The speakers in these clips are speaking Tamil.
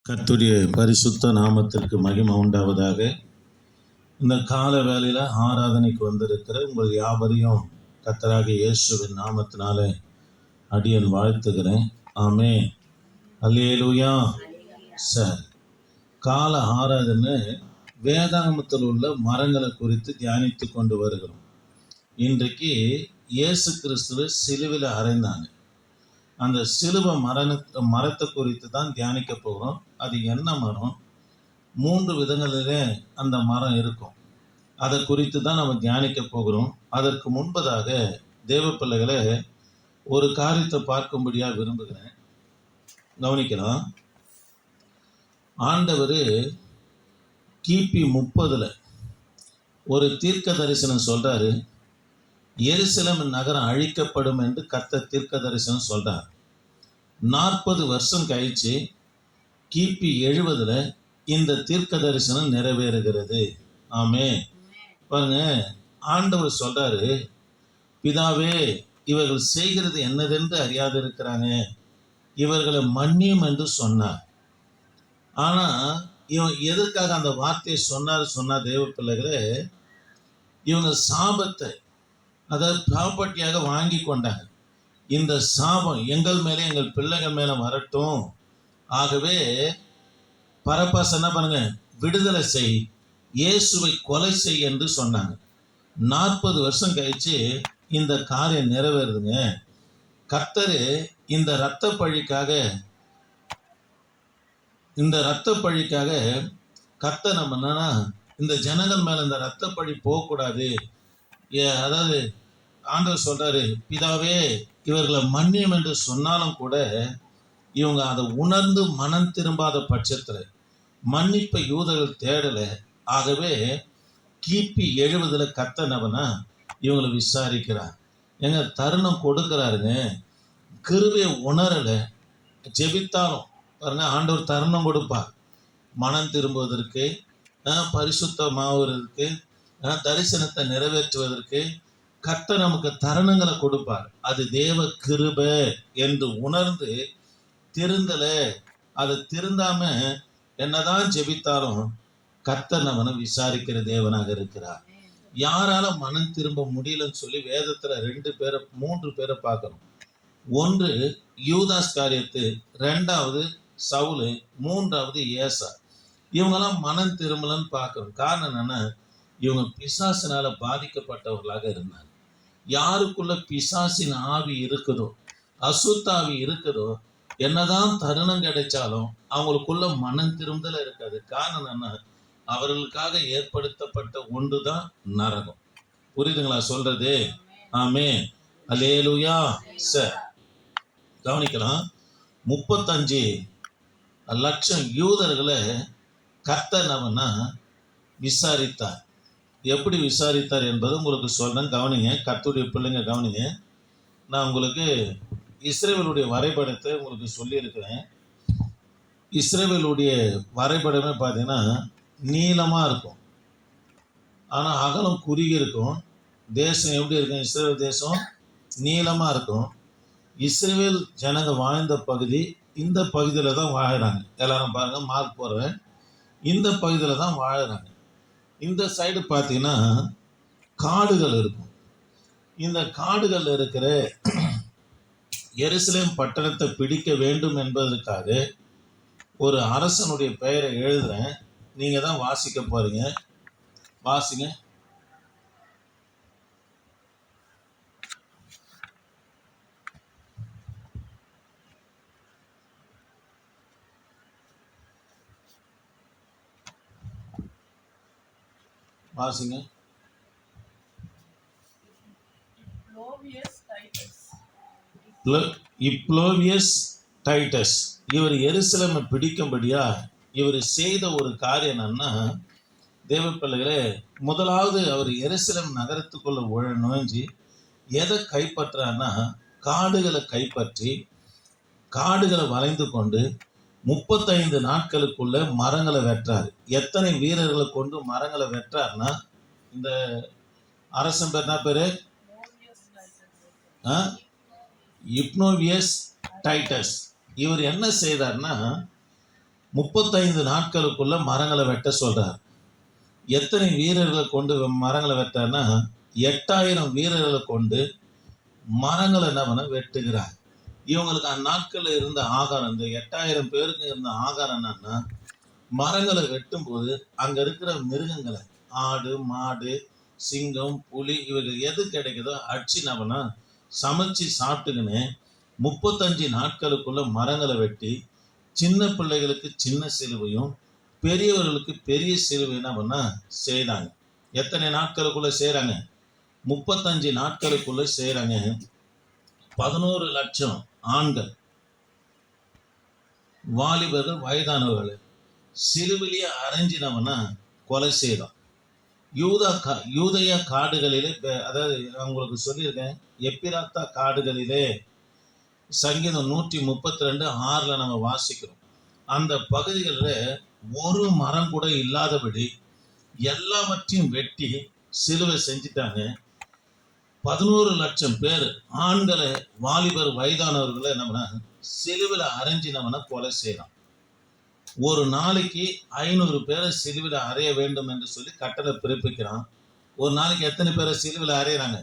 கர்த்தருடைய பரிசுத்த நாமத்திற்கு மகிமை உண்டாவதாக. இந்த கால வேளையில் ஆராதனைக்கு வந்திருக்கிற உங்கள் யாவரையும் கர்த்தராகிய இயேசுவின் நாமத்தினால அடியேன் வாழ்த்துகிறேன். ஆமென், அல்லேலூயா. சார், கால ஆராதனை வேதாகமத்தில் உள்ள மரங்களை குறித்து தியானித்து கொண்டு வருகிறோம். இன்றைக்கு இயேசு கிறிஸ்துவ சிலுவையில் அறைந்தாங்க. அந்த சிலுவை மரத்தை குறித்து தான் தியானிக்க போகிறோம். அது என்ன மரம்? 3 விதங்களிலே அந்த மரம் இருக்கும். அதை குறித்து தான் நம்ம தியானிக்க போகிறோம். அதற்கு முன்பதாக தேவ பிள்ளைகளை ஒரு காரியத்தை பார்க்கும்படியாக விரும்புகிறேன். கவனிக்கலாம். ஆண்டவர் கிபி 30 ஒரு தீர்க்க தரிசனம் சொல்றாரு. எருசலேம் நகரம் அழிக்கப்படும் என்று கர்த்தர் தீர்க்க தரிசனம் சொல்றார். 40 வருஷம் கழிச்சு கிபி 70 இந்த தீர்க்க தரிசனம் நிறைவேறுகிறது. ஆமென். பாருங்க, ஆண்டவர் சொல்றாரு, பிதாவே, இவர்கள் செய்கிறது என்னதென்று அறியாது இருக்கிறாங்க, இவர்களை மன்னியும் என்று சொன்னார். ஆனா இவன் எதற்காக அந்த வார்த்தையை சொன்னார் தேவ பிள்ளைகளே, இவங்க சாபத்தை, அதாவது ப்ராப்பர்ட்டியாக வாங்கி கொண்டாங்க. இந்த சாபம் எங்கள் மேலே எங்கள் பிள்ளைகள் மேலே வரட்டும், ஆகவே பரபாஸ் என்ன பண்ணுங்க, விடுதலை செய், இயேசுவை கொலை செய் என்று சொன்னாங்க. 40 வருஷம் கழிச்சு இந்த காரியம் நிறைவேறுதுங்க. கர்த்தர் இந்த இரத்த பழிக்காக கர்த்தர் நம்ம என்னன்னா, இந்த ஜனங்கள் மேல இந்த இரத்த பழி போகக்கூடாது. அதாவது ஆண்டவர் சொல்றாரு, பிதாவே, இவர்களை மன்னியும் என்று சொன்னாலும் கூட இவங்க அதை உணர்ந்து மனம் திரும்பாத பட்சத்தில் மன்னிப்பை யூதர்கள் தேடல. ஆகவே கிபி 70 கர்த்தனவனா இவங்களை விசாரிக்கிறார். எங்க தருணம் கொடுக்கிறாருங்க. கிருபையை உணரல, ஜெபித்தாலும் பாருங்க, ஆண்டவர் தருணம் கொடுப்பார். மனம் திரும்புவதற்கு, பரிசுத்தமாவதற்கு, தரிசனத்தை நிறைவேற்றுவதற்கு கர்த்தர் நமக்கு தருணங்களை கொடுப்பார். அது தேவ கிருபை என்று உணர்ந்து திருந்தல, அதை திருந்தாம என்னதான் ஜெபித்தாலும் கர்த்தர் நம்மனை விசாரிக்கிற தேவனாக இருக்கிறார். யாரால மனம் திரும்ப முடியலன்னு சொல்லி வேதத்துல 3 பேரை பார்க்கணும். ஒன்று யூதாஸ் காரியத்து, 2வது சவுலு, 3வது ஏசா. இவங்கெல்லாம் மனம் திரும்பலன்னு பார்க்கணும். காரணம் என்னன்னா, இவங்க பிசாசினால பாதிக்கப்பட்டவர்களாக இருந்தாங்க. யாருக்குள்ள பிசாசின் ஆவி இருக்குதோ, அசுத்தாவி இருக்குதோ, என்னதான் தருணம் கிடைச்சாலும் அவங்களுக்குள்ள மனம் திரும்பல இருக்காது. காரணம் என்ன? அவர்களுக்காக ஏற்படுத்தப்பட்ட ஒன்றுதான் நரகம். புரியுதுங்களா சொல்றது? ஆமென், அல்லேலூயா. சார், கவனிக்கலாம். 35 லட்சம் யூதர்களை கர்த்தர் நம்மனா விசாரித்தார். எப்படி விசாரித்தார் என்பது உங்களுக்கு சொல்றேன். கவனிங்க, கர்த்தருடைய பிள்ளைங்க கவனிங்க. நான் உங்களுக்கு இஸ்ரவேலுடைய வரைபடத்தை உங்களுக்கு சொல்லியிருக்கிறேன். இஸ்ரவேலுடைய வரைபடமே பார்த்தீங்கன்னா நீளமாக இருக்கும், ஆனால் அகலம் குறுகி இருக்கும். தேசம் எப்படி இருக்கும்? இஸ்ரவேல் தேசம் நீளமாக இருக்கும். இஸ்ரவேல் ஜனங்க வாழ்ந்த பகுதி இந்த பகுதியில் தான் வாழுறாங்க. எல்லாரும் பாருங்க, மார்க் போடுறேன், இந்த பகுதியில் தான் வாழுறாங்க. இந்த சைடு பார்த்தீங்கன்னா காடுகள் இருக்கும். இந்த காடுகள் இருக்கிற எருசலேம் பட்டணத்தை பிடிக்க வேண்டும் என்பதற்காக ஒரு அரசனுடைய பெயரை எழுதுறேன். நீங்க தான் வாசிக்க போறீங்க. வாசிங்க. வாசிங்க. இப்ளோவியஸ் டைட்டஸ் இவர் எருசலேமை பிடிக்கும்படியா இவர் செய்த ஒரு காரியம் என்னன்னா, தேவ பிள்ளைகளே, முதலாவது அவர் எருசலேம் நகரத்துக்குள்ள நுழைஞ்சி எதை கைப்பற்றான்னா, காடுகளை கைப்பற்றி காடுகளை வளைந்து கொண்டு 35 நாட்களுக்குள்ள மரங்களை வெட்டுறாரு. எத்தனை வீரர்களை கொண்டு மரங்களை வெட்டுறாருன்னா, இந்த அரசன் பேர் என்ன பேரு? இப்னோவியஸ் டைட்டஸ். இவர் என்ன செய்தார்னா, 35 நாட்களுக்குள்ள மரங்களை வெட்ட சொல்றார். எத்தனை வீரர்களை கொண்டு மரங்களை வெட்டார்னா 8000 வீரர்களை கொண்டு மரங்களை என்ன பண்ண வெட்டுகிறார். இவங்களுக்கு அந்நாட்களில் இருந்த ஆகாரம், இந்த 8000 பேருக்கு இருந்த ஆகாரம் என்னன்னா, மரங்களை வெட்டும் போது அங்க இருக்கிற மிருகங்களை, ஆடு மாடு சிங்கம் புலி இவர்கள் எது கிடைக்குதோ அடிச்சு நம்மனா சமைச்சு சாப்பிட்டுக்கின்னு 35 நாட்களுக்குள்ள மரங்களை வெட்டி சின்ன பிள்ளைகளுக்கு சின்ன சிலுவையும் பெரியவர்களுக்கு பெரிய சிலுவை என்ன பண்ணா செய்கிறாங்க. எத்தனை நாட்களுக்குள்ள செய்கிறாங்க? 35 நாட்களுக்குள்ள செய்கிறாங்க. 11 லட்சம் ஆண்கள், வாலிபர்கள், வயதானவர்கள் சிலுவிலேயே அரைஞ்சினவனா கொலை செய்தோம். யூதயா காடுகளிலே, அதாவது உங்களுக்கு சொல்லியிருக்கேன், எப்பிராத்தா காடுகளிலே சங்கீதம் 132:6 நம்ம வாசிக்கிறோம். அந்த பகுதிகளில் ஒரு மரம் கூட இல்லாதபடி எல்லாவற்றையும் வெட்டி சிலுவை செஞ்சிட்டாங்க. 11 லட்சம் பேர் ஆண்களை, வாலிபர், வயதானவர்களை நம்ம சிலுவில் அரைஞ்சி நம்ம கொலை செய்யலாம். ஒரு நாளைக்கு 500 பேரை சிலுவில் அறைய வேண்டும் என்று சொல்லி கட்டளை பிறப்பிக்கிறான். ஒரு நாளைக்கு எத்தனை பேரை சிலுவில் அறையிறாங்க?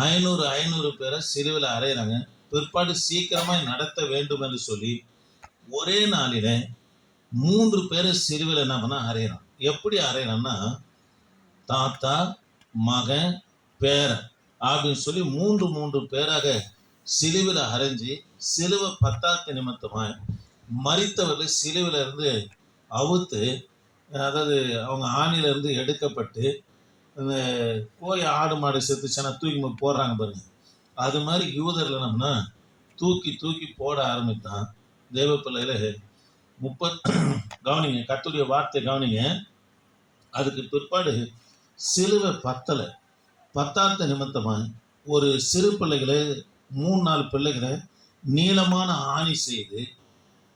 500 பேரை சிலுவில் அறையிறாங்க. பிற்பாடு சீக்கிரமாய் நடத்த வேண்டும் என்று சொல்லி ஒரே நாளில 3 பேரை சிலுவில் என்ன பண்ண அறையிறான். எப்படி அறையிறான்னா, தாத்தா மகன் பேரன் அப்படின்னு சொல்லி 3 பேராக சிலுவில் அரைஞ்சி சிலுவை பத்தாத்து நிமித்தமாய் மரித்தவர்களை சிலுவில இருந்து அவுத்து, அதாவது அவங்க ஆணில இருந்து எடுக்கப்பட்டு, இந்த கோழி ஆடு மாடு செத்துச்சுன்னா தூக்கி போடுறாங்க பாருங்க, அது மாதிரி யூதர்கள் நம்மனா தூக்கி தூக்கி போட ஆரம்பித்தான். தேவ பிள்ளையில கவனிங்க, கர்த்தருடைய வார்த்தை கவனிங்க. அதுக்கு பிற்பாடு சிலுவை பத்தாத்த நிமித்தமா ஒரு சிறு பிள்ளைகளை 3-4 பிள்ளைகளை நீளமான ஆணி செய்து,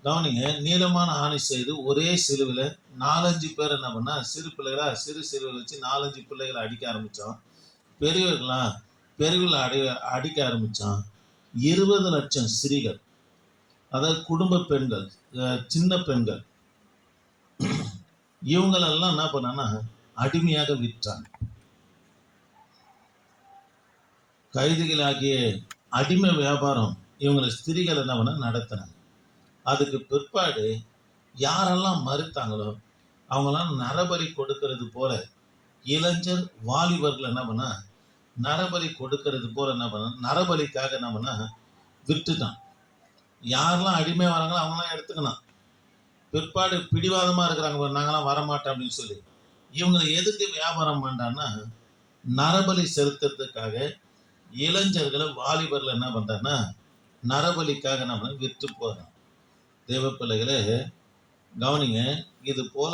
கவனிங்க, நீளமான ஆணி செய்து ஒரே சிலுவில் 4-5 பேர் என்ன பண்ணா, சிறு பிள்ளைகளா சிறு சிலுவில் வச்சு 4-5 பிள்ளைகளை அடிக்க ஆரம்பித்தான். பெரியவர்களை அடிக்க ஆரம்பித்தான். 20 லட்சம் ஸ்திரீகள், அதாவது குடும்ப பெண்கள், சின்ன பெண்கள், இவங்களெல்லாம் என்ன பண்ணான்னா அடிமையாக விற்றாங்க. கைதிகளாகிய அடிமை வியாபாரம் இவங்களை ஸ்திரீகள் என்ன பண்ண நடத்தினாங்க. அதுக்கு பிற்பாடு யாரெல்லாம் மறுத்தாங்களோ அவங்களாம் நரபலி கொடுக்கறது போல, இளைஞர் வாலிபர்கள் என்ன பண்ணா நரபலி கொடுக்கறது போல என்ன பண்ண, நரபலிக்காக என்ன பண்ணா விட்டுட்டான். யாரெல்லாம் அடிமை வராங்களோ அவங்களாம் எடுத்துக்கணும். பிற்பாடு பிடிவாதமா இருக்கிறாங்க, நாங்களாம் வரமாட்டோம் அப்படின்னு சொல்லி இவங்களை எதுக்கு வியாபாரம் பண்றான்னா, நரபலி செலுத்துறதுக்காக இளைஞர்களை வாலிபர்கள் என்ன பண்றான்னா நரபலிக்காக நம்ம விற்று போறோம். தேவ பிள்ளைகளே கவனிங்க, இது போல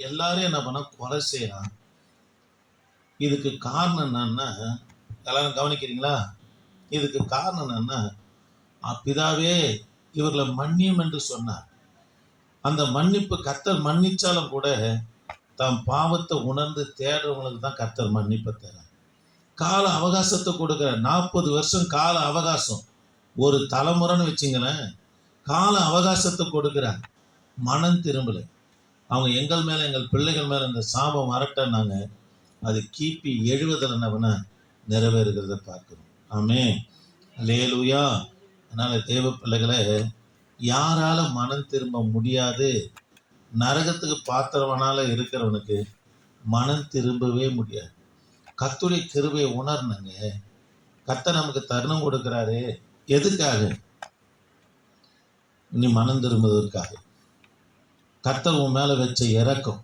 எல்லாரையும் என்ன பண்ண கொலை செய்யலாம். இதுக்கு காரணம் என்னன்னா, எல்லாரும் கவனிக்கிறீங்களா? இதுக்கு காரணம் என்னன்னா, பிதாவே இவர்களை மன்னியும் என்று சொன்னார். அந்த மன்னிப்பு கர்த்தர் மன்னிச்சாலும் கூட தம் பாவத்தை உணர்ந்து தேடுறவங்களுக்கு தான் கர்த்தர் மன்னிப்பை தர கால அவகாசத்தை கொடுக்குற. 40 வருஷம் கால அவகாசம், ஒரு தலைமுறைன்னு வச்சிங்களேன், கால அவகாசத்தை கொடுக்குறார். மனம் திரும்பல. அவங்க எங்கள் மேல எங்கள் பிள்ளைகள் மேல இந்த சாபம் வரட்டன்னாங்க. அது கிபி 70 என்ன நிறைவேறுகிறத பார்க்கிறோம். ஆமே, அல்லேலூயா. அதனால தேவ பிள்ளைகளை யாரால மனம் திரும்ப முடியாது. நரகத்துக்கு பாத்திரவனால இருக்கிறவனுக்கு மனம் திரும்பவே முடியாது. கர்த்தருடைய கிருபையை உணர்னுங்க. கர்த்தர் நமக்கு தருணம் கொடுக்கிறாரு. எதுக்காக? நீ மனம் திரும்புவதற்காக. கர்த்தர் உன் மேல வச்ச இரக்கம்,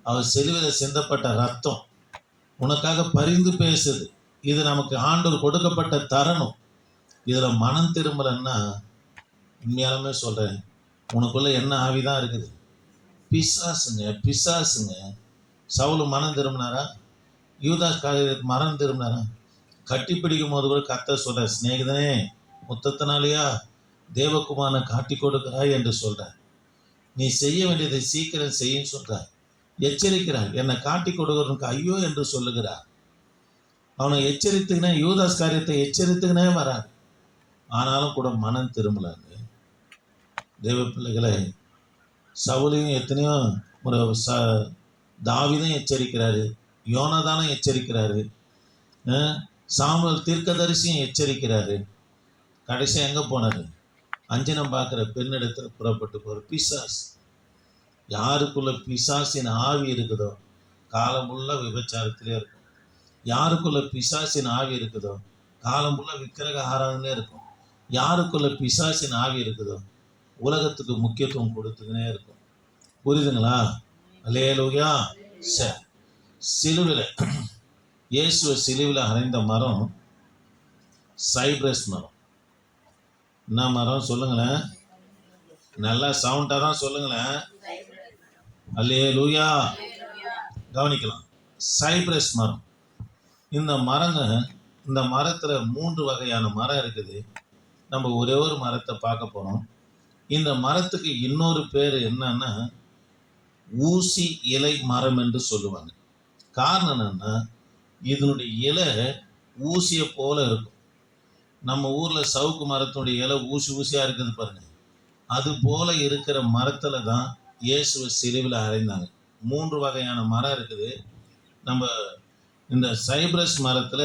அவர் சிலுவையில் சிந்தப்பட்ட ரத்தம் உனக்காக பரிந்து பேசுது. இது நமக்கு ஆண்டவர் கொடுக்கப்பட்ட தருணம். இதுல மனம் திரும்பலன்னா, உண்மையாலுமே சொல்றேன், உனக்குள்ள என்ன ஆவிதான் இருக்குது? பிசாசுங்க. சவுலு மனம் திரும்பினாரா? யூதாஸ் மனம் திரும்பினாரா? கட்டி பிடிக்கும் போது கூட கர்த்தர் சொல்ற, சிநேகிதனே முத்தத்தினாலேயா தேவகுமாரனை காட்டி கொடுக்கிறாய் என்று சொல்றார். நீ செய்ய வேண்டியதை சீக்கிரம் செய்யும் சொல்றார். எச்சரிக்கிறார். என்னை காட்டி கொடுக்கிறவனுக்கு ஐயோ என்று சொல்லுகிறார். அவனை எச்சரித்துக்கினே, யூதாஸ் காரியத்தை எச்சரித்துக்கினே வராது. ஆனாலும் கூட மனம் திரும்பலாங்க. தேவ பிள்ளைகளை, சவுலையும் எத்தனையோ ஒரு தாவீதும் எச்சரிக்கிறாரு, யோனாதானும் எச்சரிக்கிறாரு, சாமுவேல் தீர்க்கதரிசியும் எச்சரிக்கிறாரு. கடைசி எங்க போனாரு? அஞ்சனம் பார்க்குற பெண்ணிடத்துல புறப்பட்டு போற பிசாஸ். யாருக்குள்ள பிசாசின் ஆவி இருக்குதோ காலமுள்ள விபச்சாரத்திலே இருக்கும். யாருக்குள்ள பிசாசின் ஆவி இருக்குதோ காலமுள்ள விக்கிரக ஆராதனையே இருக்கும். யாருக்குள்ள பிசாசின் ஆவி இருக்குதோ உலகத்துக்கு முக்கியத்துவம் கொடுத்துக்கினே இருக்கும். புரியுதுங்களா? அல்லேலூயா. சரி, சிலுவில இயேசுவை சிலுவில அறைந்த மரம் சைப்ரஸ் மரம். என்ன மரம் சொல்லுங்களேன்? நல்லா சவுண்டா தான் சொல்லுங்களேன். அல்லேலூயா. கவனிக்கலாம். சைப்ரஸ் மரம். இந்த மரத்துல 3 வகையான மரம் இருக்குது. நம்ம ஒரே ஒரு மரத்தை பார்க்க போறோம். இந்த மரத்துக்கு இன்னொரு பேர் என்னன்னா ஊசி இலை மரம் என்று சொல்லுவாங்க. காரணம் என்னன்னா இதனுடைய இலை ஊசியை போல இருக்கும். நம்ம ஊர்ல சவுக்கு மரத்தினுடைய இலை ஊசியா இருக்குது பாருங்க. அது போல இருக்கிற மரத்துல தான் இயேசுவை சிலுவையில் அறைந்தாங்க. 3 வகையான மரம் இருக்குது. நம்ம இந்த சைப்ரஸ் மரத்துல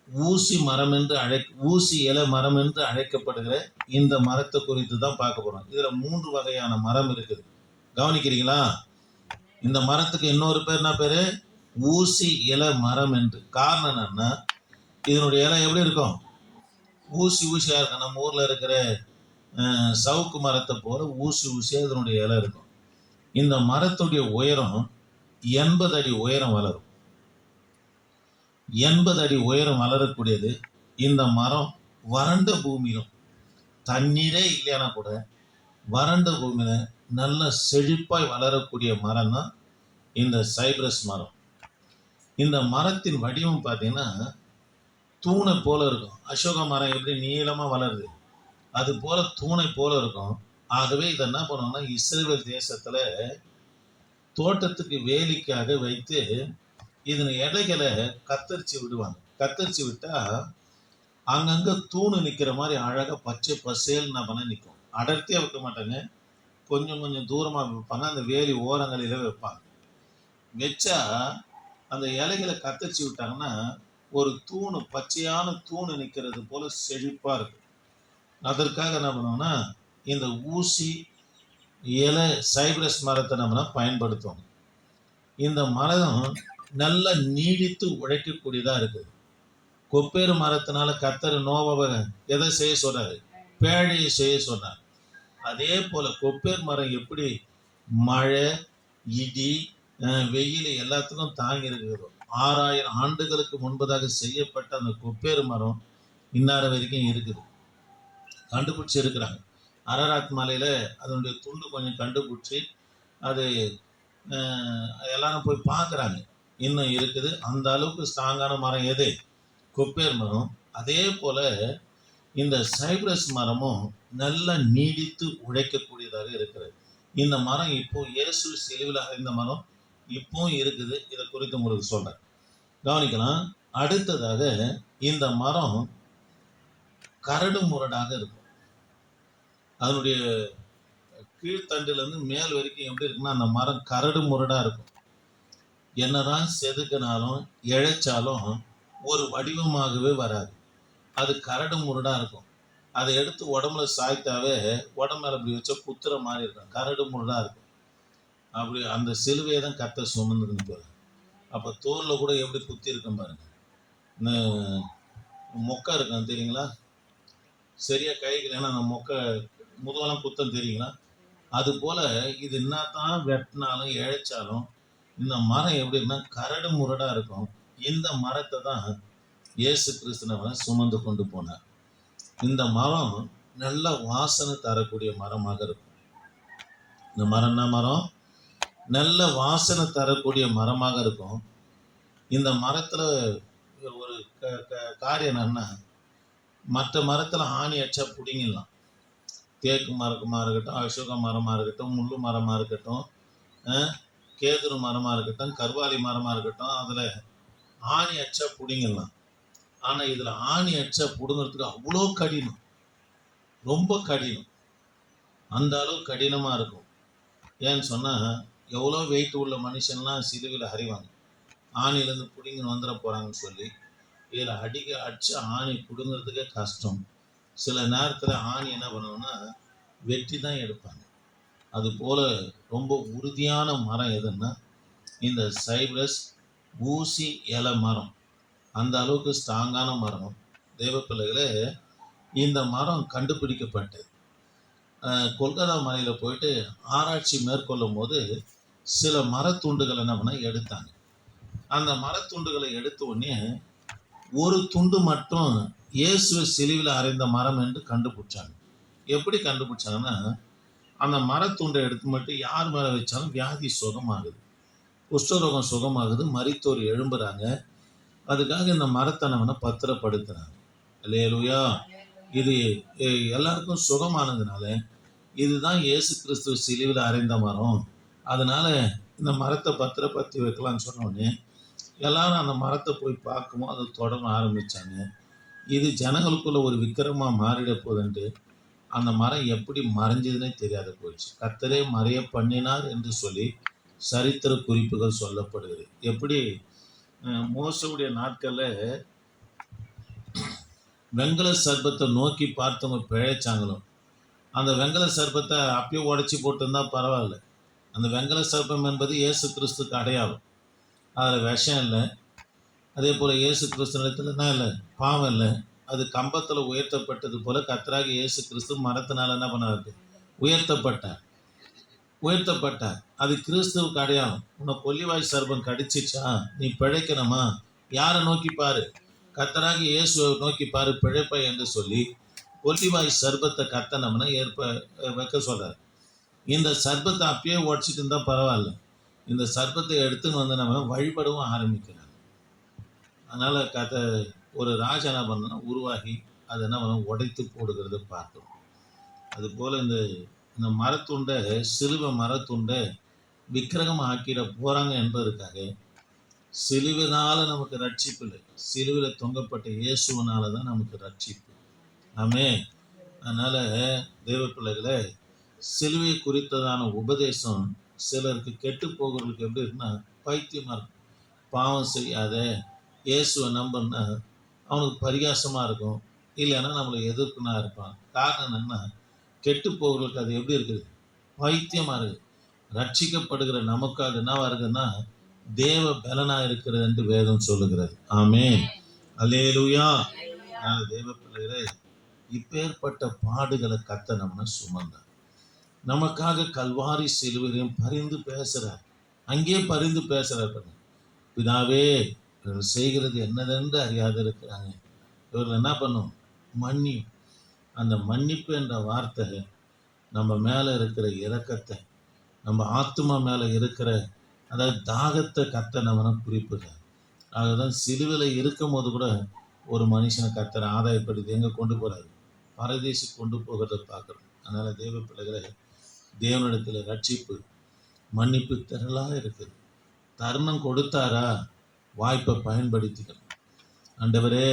ஊசி இலை மரம் என்று அழைக்கப்படுகிற இந்த மரத்தை குறித்து தான் பார்க்க போறோம். இதுல 3 வகையான மரம் இருக்குது. கவனிக்கிறீங்களா? இந்த மரத்துக்கு இன்னொரு பேர் என்ன பேரு? ஊசி இலை மரம் என்று. காரணம் என்னன்னா இதனுடைய இலை எப்படி இருக்கும்? ஊசியா இருக்கும். நம்ம ஊர்ல இருக்கிற சவுக்கு மரத்தை போல ஊசியா இதனுடைய இலை இருக்கும். இந்த மரத்துடைய உயரம் 80 அடி உயரம் வளரும். 80 அடி உயரம் வளரக்கூடியது. இந்த மரம் வறண்ட பூமியிலும், தண்ணீரே இல்லையானா கூட வறண்ட பூமியில நல்ல செழிப்பாய் வளரக்கூடிய மரம் தான் இந்த சைப்ரஸ் மரம். இந்த மரத்தின் வடிவம் பார்த்தீங்கன்னா தூணை போல இருக்கும். அசோக மரம் எப்படி நீளமா வளருது, அது போல தூணை போல இருக்கும். ஆகவே இதை என்ன பண்ணுவாங்கன்னா இஸ்ரவேல் தேசத்துல தோட்டத்துக்கு வேலிக்காக வைத்து இதன் இலைகளை கத்தரிச்சு விடுவாங்க. கத்தரிச்சு விட்டா அங்கங்க தூணு நிக்கிற மாதிரி அழகா பச்சை பசேல் பண்ண நிற்கும். அடர்த்தியா வைக்க மாட்டாங்க, கொஞ்சம் கொஞ்சம் தூரமா வைப்பாங்க. அந்த வேலி ஓரங்களில வைப்பாங்க. வச்சா அந்த இலைகளை கத்தரிச்சு விட்டாங்கன்னா ஒரு தூணு, பச்சையான தூணு நிற்கிறது போல செழிப்பா இருக்கு. அதற்காக என்ன பண்ணுவோம்னா இந்த ஊசி இலை சைப்ரஸ் மரத்தை நம்ம பயன்படுத்துவோம். இந்த மரம் நல்ல நீடித்து உழைக்கக்கூடியதா இருக்குது. கொப்பேறு மரத்தினால கர்த்தர் நோவாவை எதை செய்ய சொல்றாரு? பேழையை செய்ய சொன்னார். அதே போல கொப்பேர் மரம் எப்படி மழை, இடி, வெயில் எல்லாத்துக்கும் தாங்கி இருக்கிறதோ 6000 ஆண்டுகளுக்கு முன்பதாக செய்யப்பட்ட அந்த கொப்பேறு மரம் இன்னார வரைக்கும் இருக்குது. கண்டுபிடிச்சி இருக்கிறாங்க. அரராத் மலையில அதனுடைய துண்டு கொஞ்சம் கண்டுபிடிச்சி அது எல்லாரும் போய் பார்க்குறாங்க. இன்னும் இருக்குது. அந்த அளவுக்கு ஸ்ட்ராங்கான மரம் எது? கொப்பேர் மரம். அதே போல இந்த சைப்ரஸ் மரமும் நல்ல நீடித்து உழைக்கக்கூடியதாக இருக்கிறது. இந்த மரம் இப்போ இயேசு சிலுவையில் அறைந்த மரம் இப்பவும் இருக்குது. இதை குறித்து உங்களுக்கு சொல்றேன், கவனிக்கலாம். அடுத்ததாக இந்த மரம் கரடு முரடாக இருக்கும். அதனுடைய கீழ்த்தண்டுல இருந்து மேல் வரைக்கும் எப்படி இருக்குன்னா அந்த மரம் கரடு முரடா இருக்கும். என்னதான் செதுக்கினாலும் இழைச்சாலும் ஒரு வடிவமாகவே வராது. அது கரடு முரடா இருக்கும். அதை எடுத்து உடம்புல சாய்த்தாவே உடம்புல அப்படி வச்சா குத்துற மாதிரி இருக்கும். கரடு முரடா இருக்கும். அப்படி அந்த சிலுவையை தான் கர்த்தர் சுமந்துன்னு போறாரு. அப்போ தோல்ல கூட எப்படி குத்தி இருக்கும் பாருங்க. இந்த மொக்கை இருக்கும் தெரியுங்களா? சரியா கைக்கு ஏன்னா அந்த மொக்கை முதுகெல்லாம் குத்தம் தெரியுங்களா? அது போல இது என்னத்தான் வெட்டினாலும் இழைச்சாலும் இந்த மரம் எப்படி இருக்குன்னா கரடு முரடா இருக்கும். இந்த மரத்தை தான் இயேசு கிறிஸ்துவ சுமந்து கொண்டு போனார். இந்த மரம் நல்ல வாசனை தரக்கூடிய மரமாக இருக்கும். இந்த மரம் என்ன மரம்? நல்ல வாசனை தரக்கூடிய மரமாக இருக்கும். இந்த மரத்துல ஒரு காரியம் என்னன்னா மற்ற மரத்துல ஆணி அடிச்சா பிடிங்கிடலாம். தேக்கு மரமா இருக்கட்டும், அசோக மரமா இருக்கட்டும், முள்ளு மரமா இருக்கட்டும், கேதுரு மரமா இருக்கட்டும், கர்வாலி மரமா இருக்கட்டும், அதுல ஆணி அடிச்சா பிடிங்கிடலாம். ஆனா இதுல ஆணி அடிச்சா பிடுங்கிறதுக்கு அவ்வளோ கடினம், ரொம்ப கடினம். அந்த அளவு கடினமாக இருக்கும். ஏன்னு சொன்னால் எவ்வளோ வெயிட் உள்ள மனுஷன்லாம் சிலுவையில் அறிவாங்க. ஆணிலேருந்து பிடிங்கன்னு வந்துட போகிறாங்கன்னு சொல்லி இதில் அடிச்சு ஆணி பிடுங்கிறதுக்கே கஷ்டம். சில நேரத்தில் ஆணி என்ன பண்ணுவோம்னா வெட்டி தான் எடுப்பாங்க. அதுபோல் ரொம்ப உறுதியான மரம் எதுன்னா இந்த சைப்ரஸ் ஊசி இலை மரம். அந்த அளவுக்கு ஸ்ட்ராங்கான மரம். தேவ பிள்ளைகளே, இந்த மரம் கண்டுபிடிக்கப்பட்டது. கொல்கத்தா மலையில் போயிட்டு ஆராய்ச்சி மேற்கொள்ளும் போது சில மரத்துண்டுகள் என்ன பண்ண எடுத்தாங்க. அந்த மரத்துண்டுகளை எடுத்த உடனே ஒரு துண்டு மட்டும் இயேசுவை சிலுவையில் அறைந்த மரம் என்று கண்டுபிடிச்சாங்க. எப்படி கண்டுபிடிச்சாங்கன்னா, அந்த மரத்துண்டை எடுத்து மட்டும் யார் மேலே வச்சாலும் வியாதி சுகமாகுது, குஷ்டரோகம் சுகமாகுது, மரித்தோர் எழும்புறாங்க. அதுக்காக இந்த மரத்தை நம்ம பத்திரப்படுத்துறாங்க. அல்லேலூயா. இது எல்லாருக்கும் சுகமானதுனால இதுதான் இயேசு கிறிஸ்துவ சிலுவையில் அறைந்த மரம், அதனால இந்த மரத்தை பத்திரப்படுத்தி வைக்கலாம்னு சொன்ன உடனே எல்லாரும் அந்த மரத்தை போய் பார்க்கவும் அதை தொடர ஆரம்பித்தாங்க. இது ஜனங்களுக்குள்ள ஒரு விக்கிரமாக மாறிட போதுன்ட்டு அந்த மரம் எப்படி மறைஞ்சதுன்னே தெரியாத போயிடுச்சு. கர்த்தரே மறைய பண்ணினார் என்று சொல்லி சரித்திர குறிப்புகள் சொல்லப்படுகிறது. எப்படி மோசவுடைய நாட்களில் வெங்கல சர்பத்தை நோக்கி பார்த்தவங்க பிழைச்சாங்களோ, அந்த வெங்கல சர்பத்தை அப்பயே உடச்சி போட்டிருந்தா பரவாயில்ல. அந்த வெங்கல சர்பம் என்பது இயேசு கிறிஸ்துக்கு அடையாளம். அதில் விஷம் இல்லை. அதே போல் இயேசு கிறிஸ்து இடத்துல தான் இல்லை, பாவம் இல்லை. அது கம்பத்தில் உயர்த்தப்பட்டது போல கர்த்தராகிய இயேசு கிறிஸ்து மரத்தினால என்ன பண்ணாரு? உயர்த்தப்பட்டார். அது கிறிஸ்துவுக்கு அடையாளம். உன்னை கொல்லிவாய் சர்பம் கடிச்சிச்சா, நீ பிழைக்கணுமா, யாரை நோக்கி பாரு? கர்த்தராகிய இயேசுவை நோக்கி பாரு, பிழைப்பை என்று சொல்லி கொல்லிவாய் சர்பத்தை கர்த்தனம்னா வைக்க சொல்றாரு. இந்த சர்பத்தை அப்பயே உடச்சிட்டு இருந்தா பரவாயில்ல, இந்த சர்பத்தை எடுத்துன்னு வந்து நம்ம வழிபடவும் ஆரம்பிக்கிறாங்க. அதனால ஒரு ராஜா என்ன பண்ணா உருவாகி அதை என்ன பண்ண உடைத்து போடுகிறத பார்க்கணும். அதுபோல் இந்த மரத்துண்டை, சிலுவை மரத்துண்டை விக்கிரகம் ஆக்கிட போகிறாங்க என்பதற்காக சிலுவினால நமக்கு ரட்சிப்பு இல்லை, சிலுவையில் தொங்கப்பட்ட இயேசுவனால தான் நமக்கு ரட்சிப்பு. ஆமே. அதனால் தேவ பிள்ளைகளை, சிலுவை குறித்ததான உபதேசம் சிலருக்கு கெட்டு போகிறவர்களுக்கு எப்படி இருக்குன்னா பைத்தியமாக இருக்கும். பாவம் செய்யாத, இயேசுவை நம்புன்னா அவனுக்கு பரிகாசமாக இருக்கும், இல்லைன்னா நம்மளை எதிர்ப்புனா இருப்பான். காரணம் என்னன்னா, கெட்டு போகிறவர்களுக்கு அது எப்படி இருக்குது? பைத்தியமாக இருக்குது. ரட்சிக்கப்படுகிற நமக்கு அது என்னவா இருக்குன்னா தேவ பலனாக இருக்கிறது என்று வேதம் சொல்லுகிறது. ஆமென். அல்லேலூயா. தேவ பிள்ளைகளே, இப்பேற்பட்ட பாடுகளை கர்த்தர் நம்ம சுமந்தார். நமக்காக கல்வாரி சிலுவையிலும் பரிந்து பேசுகிறார். அங்கேயே பரிந்து பேசுகிறார். பிதாவே, இவர்கள் செய்கிறது என்னதென்று அறியாத இருக்கிறாங்க, இவர்கள் என்ன பண்ணும்? மன்னியும். அந்த மன்னிப்பு என்ற வார்த்தை நம்ம மேலே இருக்கிற இரக்கத்தை, நம்ம ஆத்மா மேலே இருக்கிற அதாவது தாகத்தை கர்த்தர் நம்ம குறிப்பிடுறார். அதுதான் சிலுவையில் இருக்கும் போது கூட ஒரு மனுஷனை கர்த்தர் ஆதாயப்படுத்தி எங்கே கொண்டு போகிறாரு? பரதேசி கொண்டு போகிறத பார்க்குறோம். அதனால் தேவ பிள்ளைகளை, தேவனிடத்தில் ரட்சிப்பு, மன்னிப்பு திரளாக இருக்குது. தருணம் கொடுத்தாரா, வாய்ப்பை பயன்படுத்திக்கணும். ஆண்டவரே,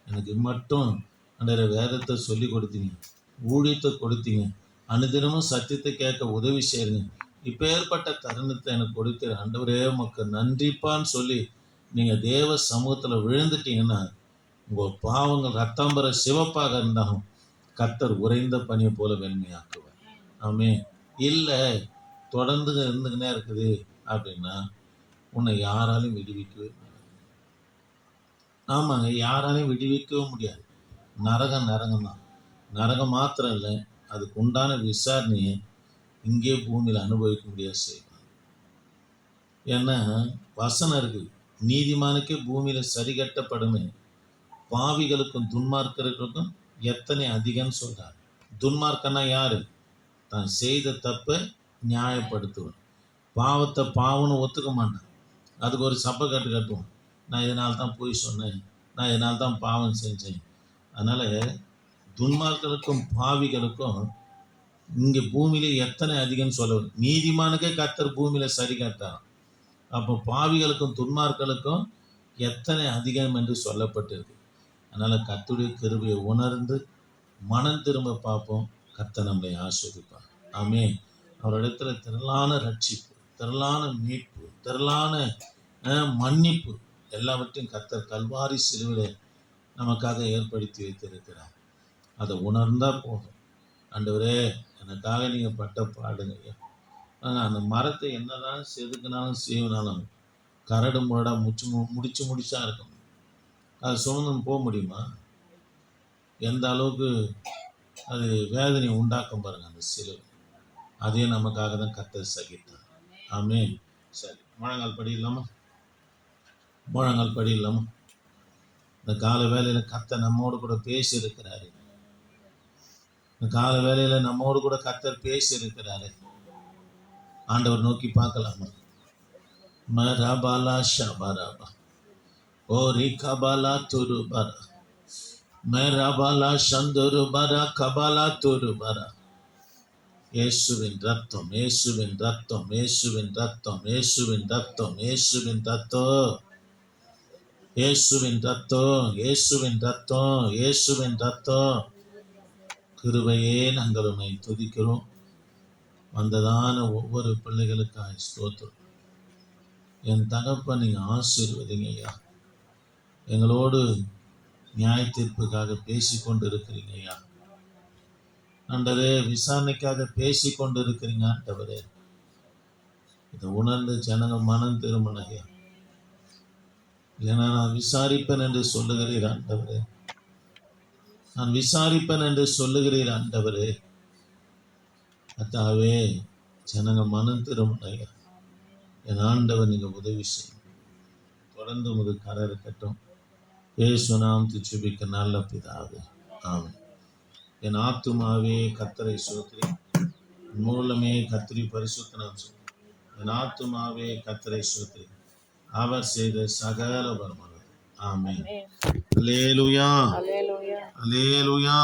எனக்கு மட்டும் ஆண்டவரே வேதத்தை சொல்லி கொடுத்தீங்க, ஊழியத்தை கொடுத்தீங்க, அனுதினமும் சத்தியத்தை கேட்க உதவி செய்யுங்க, இப்போ ஏற்பட்ட தருணத்தை எனக்கு கொடுக்கிற ஆண்டவரே உமக்கு நன்றிப்பான்னு சொல்லி நீங்கள் தேவ சமூகத்தில் விழுந்துட்டீங்கன்னா உங்கள் பாவங்கள் ரத்தாம்பர சிவப்பாக இருந்தாலும் கர்த்தர் உறைந்த பனியை போல வெண்மையாக்குவார். ஆமே. இல்லை தொடர்ந்து இருந்துக்கினே இருக்குது அப்படின்னா உன்னை யாராலையும் விடுவிக்கவே முடியாது. ஆமாங்க, யாராலையும் விடுவிக்கவும் முடியாது. நரகம் தான். நரகம் மாத்திரம் இல்லை, அதுக்கு உண்டான விசாரணையை இங்கே பூமியில் அனுபவிக்க முடியாது செய்வாங்க. ஏன்னா வசனம் இருக்குது, நீதிமானுக்கே பூமியில் சரி கட்டப்படுமே, பாவிகளுக்கும் துன்மார்க்கர்களுக்கும் எத்தனை அதிகம்னு சொல்றார். துன்மார்க்கன்னா யாரு? தான் செய்த தப்பை நியாயப்படுத்துவான், பாவத்தை பாவம்னு ஒத்துக்க மாட்டான், அதுக்கு ஒரு சப்பை கட்டுவான். நான் இதனால தான் போய் சொன்னேன், நான் இதனால தான் பாவம் செஞ்சேன். அதனால துன்மார்க்கர்களுக்கும் பாவிகளுக்கும் இங்கே பூமியில எத்தனை அதிகம்னு சொல்லுவது. நீதிமானுக்கே கர்த்தர் பூமியில சரி கட்டாராம். அப்போ பாவிகளுக்கும் துன்மார்களுக்கும் எத்தனை அதிகம் என்று சொல்லப்பட்டிருக்கு. அதனால கர்த்தருடைய கிருபையை உணர்ந்து மனம் திரும்ப பார்ப்போம். கர்த்தர் நம்மை ஆசீர்வதிப்பார். ஆமென். அவரிடத்துல திரளான ரட்சிப்பு, திரளான மீட்பு, திரளான மன்னிப்பு எல்லாவற்றையும் கர்த்தர் கல்வாரி சிலுவையிலே நமக்காக ஏற்படுத்தி வைத்திருக்கிறார். அதை உணர்ந்தா போதும். ஆண்டவரே, எனக்காக நீங்க பட்ட பாடுங்க ஐயா. அந்த மரத்தை என்னதான் செதுக்கினாலும் சீவினாலும் கரடு முரடா முடிச்சா இருக்கும். அது சுமந்து போக முடியுமா? எந்த அளவுக்கு அது வேதனை உண்டாக்கும் பாருங்க அந்த சிலுவை. அதையும் நமக்காக தான் கர்த்தர் சகித்தார். ஆமென். சரி, முழங்கால் படியில்லாமா? முழங்கால் படியில்லாமா? இந்த கால வேலையில கர்த்தர் நம்மோடு கூட பேசி இருக்கிறாரு. இந்த கால வேலையில நம்மோடு கூட கர்த்தர் பேசி இருக்கிறாரு. ஆண்டவர் நோக்கி பார்க்கலாமா? மரபாலா ஷபரபா ஓரி கபாலா துருபரா மரபாலா சந்துருபரா கபாலா துருபரா. இயேசுவின் ரத்தம், இயேசுவின் ரத்தம், இயேசுவின் ரத்தம், இயேசுவின் ரத்தம், இயேசுவின் ரத்தம், இயேசுவின் ரத்தம், இயேசுவின் ரத்தம், இயேசுவின் ரத்தம். கிருபையே நாங்கள் உம்மை துதிக்கிறோம். வந்ததான ஒவ்வொரு பிள்ளைகளுக்காக ஸ்தோத்திரம். என் தகப்பன் நீங்க ஆசீர்வதிங்க ஐயா. எங்களோடு நியாய தீர்ப்புக்காக பேசி கொண்டு இருக்கிறீங்க ஐயா. ஆண்டவரே, விசாரணைக்காக பேசி கொண்டு இருக்கிறீங்க ஆண்டவரே. இதை உணர்ந்து ஜனங்க மனம் திரும்பணும் ஐயா. இல்லைன்னா நான் விசாரிப்பேன் என்று சொல்லுகிறீர் ஆண்டவரே. நான் விசாரிப்பேன் என்று சொல்லுகிறீர் ஆண்டவரே. அத்தாவே, ஜனங்க மனம் திரும்பணும் ஐயா. என் ஆண்டவர் நீங்க உதவி செய்யும். தொடர்ந்து உமது கரை இருக்கட்டும். இயேசு நாமத்தில் ஜெபிக்க நல்ல பிதாவே, ஆமென். என் ஆத்துமாவே கர்த்தரை ஸ்தோத்திரி, மூலமே கர்த்தரை பரிசுத்த நாமம் சொல்லு. என் ஆத்துமாவே கர்த்தரை ஸ்தோத்திரி, அவர் செய்த சகல பரம. ஆமென். அல்லேலூயா, அல்லேலூயா.